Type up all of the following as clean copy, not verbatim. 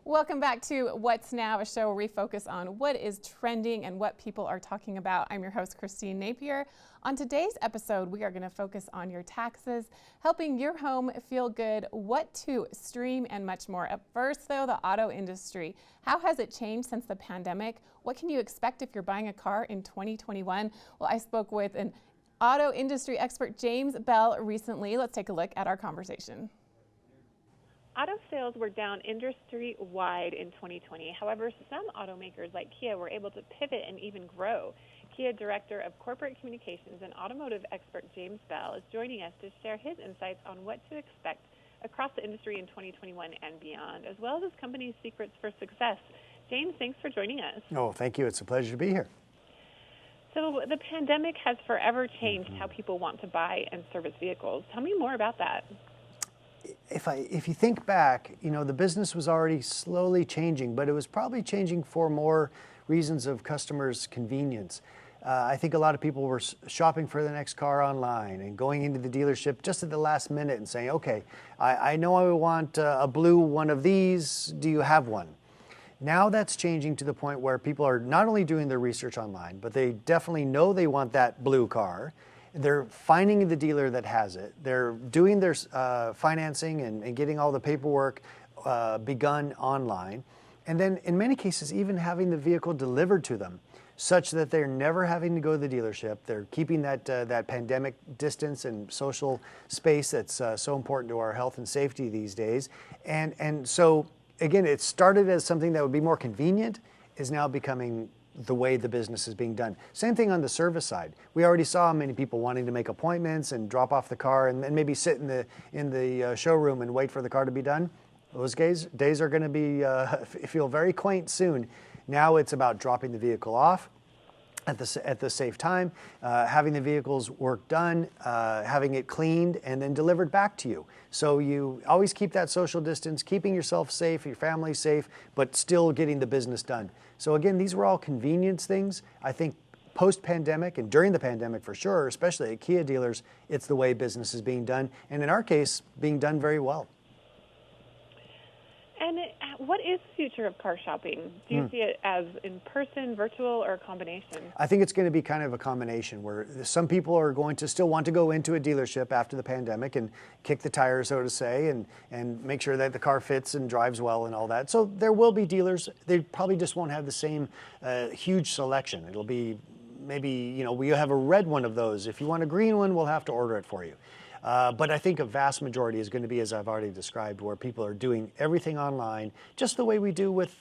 Welcome back to What's Now, a show where we focus on what is trending and what people are talking about. I'm your host, Christine Napier. On today's episode, we are going to focus on your taxes, helping your home feel good, what to stream, and much more. At first, though, the auto industry. How has it changed since the pandemic? What can you expect if you're buying a car in 2021? Well, I spoke with an auto industry expert, James Bell, recently. Let's take a look at our conversation. Auto sales were down industry-wide in 2020. However, some automakers like Kia were able to pivot and even grow. Kia Director of Corporate Communications and Automotive expert James Bell is joining us to share his insights on what to expect across the industry in 2021 and beyond, as well as his company's secrets for success. James, thanks for joining us. Oh, thank you. It's a pleasure to be here. So the pandemic has forever changed how people want to buy and service vehicles. Tell me more about that. If you think back, the business was already slowly changing, but it was probably changing for more reasons of customers' convenience. I think a lot of people were shopping for the next car online and going into the dealership just at the last minute and saying, okay, I know I want a blue one of these. Do you have one? Now that's changing to the point where people are not only doing their research online, but they definitely know they want that blue car. They're finding the dealer that has it. They're doing their financing and getting all the paperwork begun online. And then in many cases, even having the vehicle delivered to them such that they're never having to go to the dealership. They're keeping that pandemic distance and social space that's so important to our health and safety these days. And so, again, it started as something that would be more convenient, is now becoming the way the business is being done. Same thing on the service side. We already saw many people wanting to make appointments and drop off the car and then maybe sit in the showroom and wait for the car to be done. Those days are going to be feel very quaint soon. Now it's about dropping the vehicle off at the safe time, having the vehicle's work done, having it cleaned, and then delivered back to you. So you always keep that social distance, keeping yourself safe, your family safe, but still getting the business done. So again, these were all convenience things. I think post-pandemic and during the pandemic for sure, especially at Kia dealers, it's the way business is being done, and in our case, being done very well. And what is the future of car shopping? Do you see it as in-person, virtual, or a combination? I think it's going to be kind of a combination where some people are going to still want to go into a dealership after the pandemic and kick the tires, so to say, and make sure that the car fits and drives well and all that. So there will be dealers. They probably just won't have the same huge selection. It'll be maybe, we have a red one of those. If you want a green one, we'll have to order it for you. But I think a vast majority is going to be, as I've already described, where people are doing everything online, just the way we do with,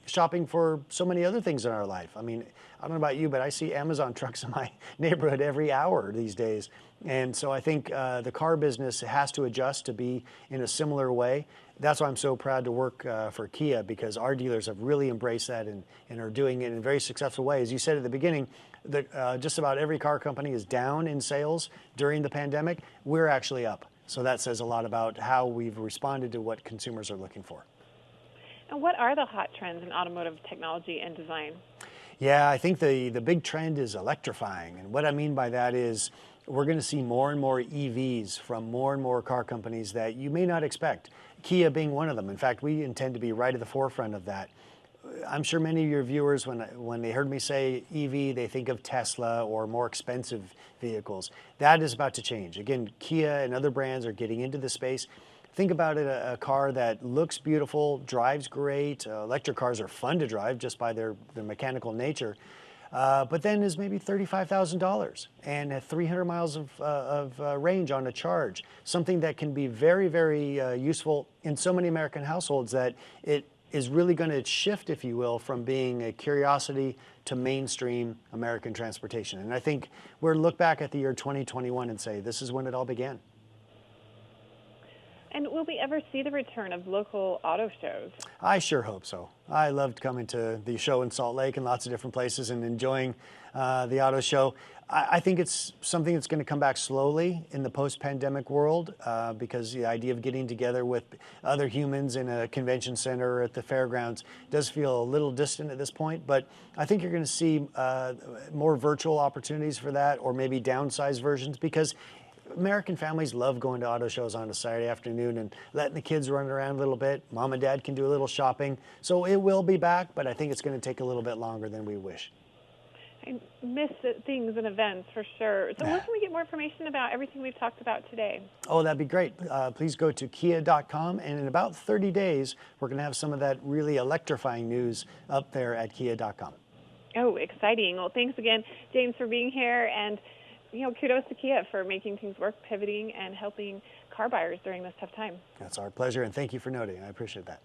shopping for so many other things in our life. I mean, I don't know about you, but I see Amazon trucks in my neighborhood every hour these days. And so I think the car business has to adjust to be in a similar way. That's why I'm so proud to work for Kia, because our dealers have really embraced that and are doing it in a very successful way. As you said at the beginning, that just about every car company is down in sales during the pandemic. We're actually up. So that says a lot about how we've responded to what consumers are looking for. And what are the hot trends in automotive technology and design? Yeah, I think the big trend is electrifying. And what I mean by that is we're going to see more and more EVs from more and more car companies that you may not expect, Kia being one of them. In fact, we intend to be right at the forefront of that. I'm sure many of your viewers, when they heard me say EV, they think of Tesla or more expensive vehicles. That is about to change. Again, Kia and other brands are getting into the space. Think about it, a car that looks beautiful, drives great. Electric cars are fun to drive just by their mechanical nature, but then is maybe $35,000 and has 300 miles of range on a charge. Something that can be very, very useful in so many American households that it is really going to shift, if you will, from being a curiosity to mainstream American transportation. And I think we'll look back at the year 2021 and say, this is when it all began. And will we ever see the return of local auto shows? I sure hope so. I loved coming to the show in Salt Lake and lots of different places and enjoying the auto show. I think it's something that's going to come back slowly in the post-pandemic world because the idea of getting together with other humans in a convention center or at the fairgrounds does feel a little distant at this point. But I think you're going to see more virtual opportunities for that, or maybe downsized versions, because American families love going to auto shows on a Saturday afternoon and letting the kids run around a little bit. Mom and dad can do a little shopping. So it will be back, but I think it's going to take a little bit longer than we wish. I miss things and events for sure. So where can we get more information about everything we've talked about today? Oh, that'd be great. Please go to kia.com, and in about 30 days, we're going to have some of that really electrifying news up there at kia.com. Oh, exciting. Well, thanks again, James, for being here, and kudos to Kia for making things work, pivoting, and helping car buyers during this tough time. That's our pleasure, and thank you for noting. I appreciate that.